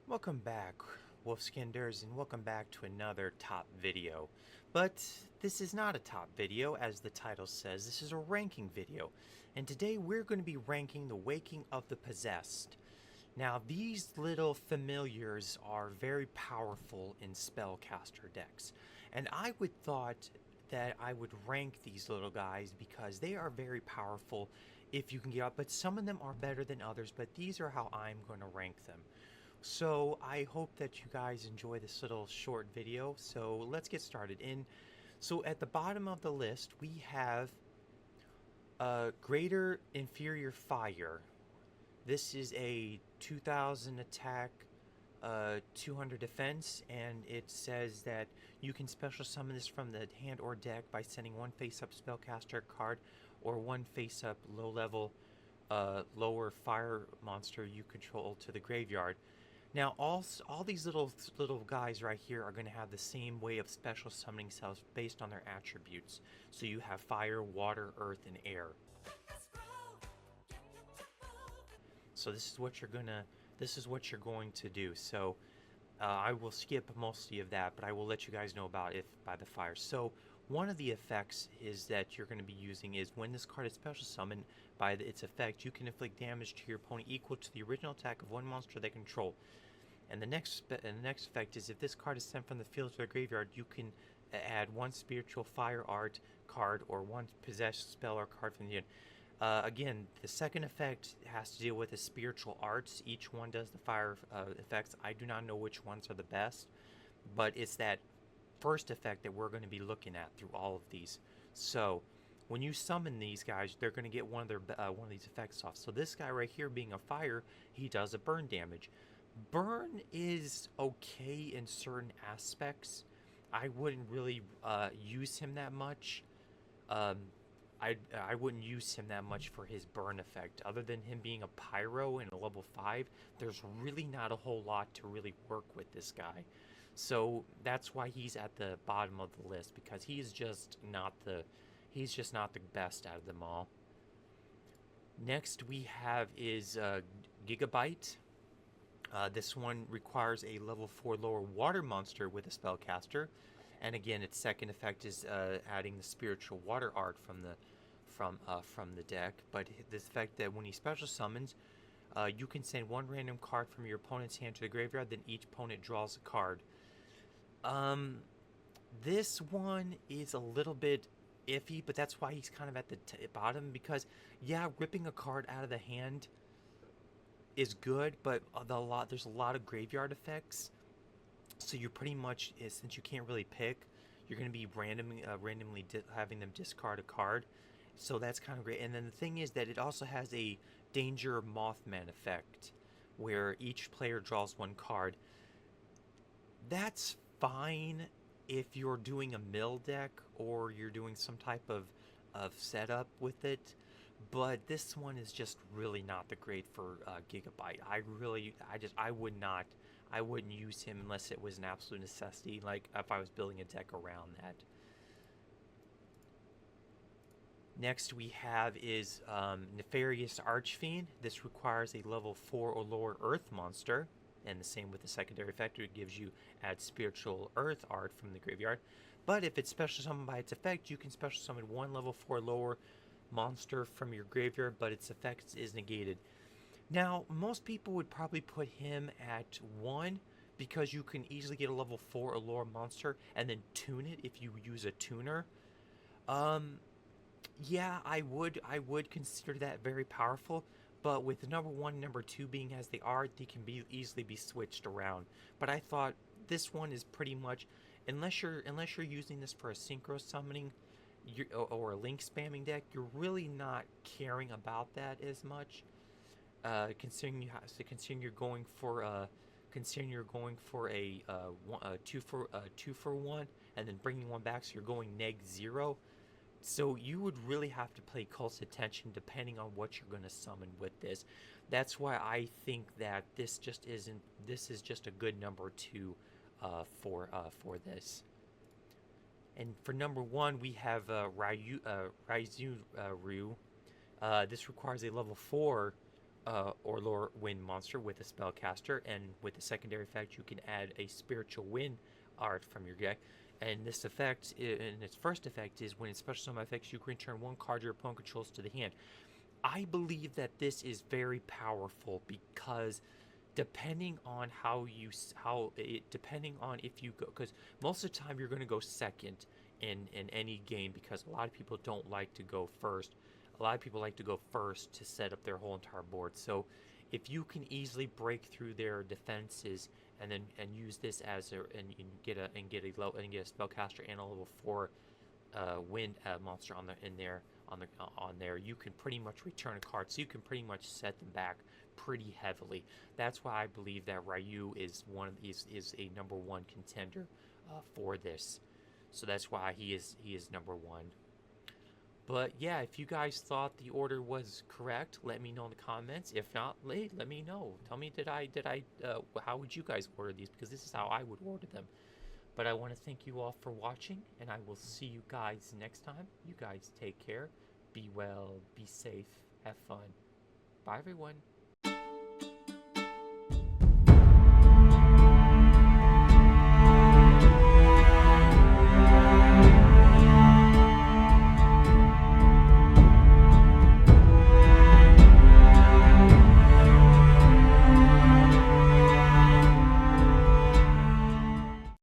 Welcome back, Wolfskinders, and welcome back to another top video. But this is not a top video, as the title says. This is a ranking video, and today we're going to be ranking the Waking of the Possessed. Now, these little familiars are very powerful in spellcaster decks, and I would thought that I would rank these little guys because they are very powerful if you can get up, but some of them are better than others, but these are how I'm going to rank them. So I hope that you guys enjoy this little short video. So let's get started. So at the bottom of the list, we have Greater Inferior Fire. This is a 2000 attack, 200 defense, and it says that you can special summon this from the hand or deck by sending one face-up spellcaster card or one face-up low-level, lower fire monster you control to the graveyard. Now, all these little guys right here are going to have the same way of special summoning cells based on their attributes. So you have fire, water, earth, and air. So this is what you're going to do. So I will skip mostly of that, but I will let you guys know about it by the fire. So one of the effects is that you're going to be using is when this card is special summoned by its effect, you can inflict damage to your opponent equal to the original attack of one monster they control. And the next effect is if this card is sent from the field to the graveyard, you can add one spiritual fire art card or one possessed spell or card from the end. Again, the second effect has to deal with the spiritual arts. Each one does the fire effects. I do not know which ones are the best, but it's that first effect that we're going to be looking at through all of these. So when you summon these guys, they're going to get one of these effects off. So this guy right here, being a fire, he does a burn damage. Burn is okay in certain aspects. I wouldn't really use him that much. Um, I wouldn't use him that much for his burn effect. Other than him being a pyro in a level 5, there's really not a whole lot to really work with this guy. So that's why he's at the bottom of the list, because he's just not the best out of them all. Next we have is Gigabyte. This one requires a level 4 lower water monster with a spellcaster, and again, its second effect is adding the spiritual water art from the deck. But this effect that when he special summons, you can send one random card from your opponent's hand to the graveyard. Then each opponent draws a card. This one is a little bit iffy, but that's why he's kind of at the bottom, because yeah, ripping a card out of the hand is good, but there's a lot of graveyard effects, so you're pretty much, since you can't really pick, you're going to be randomly having them discard a card. So that's kind of great. And then the thing is that it also has a Danger Mothman effect, where each player draws one card. That's fine if you're doing a mill deck or you're doing some type of setup with it, but this one is just really not the great for Gigabyte. I wouldn't use him unless it was an absolute necessity, like if I was building a deck around that. Next we have is Nefarious Archfiend. This requires a level 4 or lower Earth monster, and the same with the secondary effect. It gives you add spiritual Earth art from the graveyard. But if it's special summoned by its effect, you can special summon one level 4 lower monster from your graveyard, but its effect is negated. Now, most people would probably put him at 1 because you can easily get a level 4 or lower monster and then tune it if you use a tuner. Yeah, I would consider that very powerful, but with number 1 and number 2 being as they are, they can easily be switched around. But I thought this one is pretty much, unless you're using this for a synchro summoning or a link spamming deck, you're really not caring about that as much. Considering you're going for a 2 for 1 and then bringing one back, so you're going -0. So you would really have to pay close attention depending on what you're going to summon with this. That's why I think that this is just a good number 2 for this. And for number 1, we have Ryu. This requires a level 4 or lower wind monster with a spellcaster, and with the secondary effect, you can add a spiritual wind art from your deck. And this effect, in its first effect, is when in special summon effects, you can return one card your opponent controls to the hand. I believe that this is very powerful because depending on depending on if you go, because most of the time you're going to go second in any game, because a lot of people don't like to go first. A lot of people like to go first to set up their whole entire board. So if you can easily break through their defenses and use this as and get a spellcaster and a level 4 wind monster on there, you can pretty much return a card, so you can pretty much set them back pretty heavily. That's why I believe that Ryu is a number one contender for this. So that's why he is number one. But yeah, if you guys thought the order was correct, let me know in the comments. If not, let me know. Tell me, how would you guys order these? Because this is how I would order them. But I want to thank you all for watching, and I will see you guys next time. You guys take care. Be well, be safe, have fun. Bye, everyone.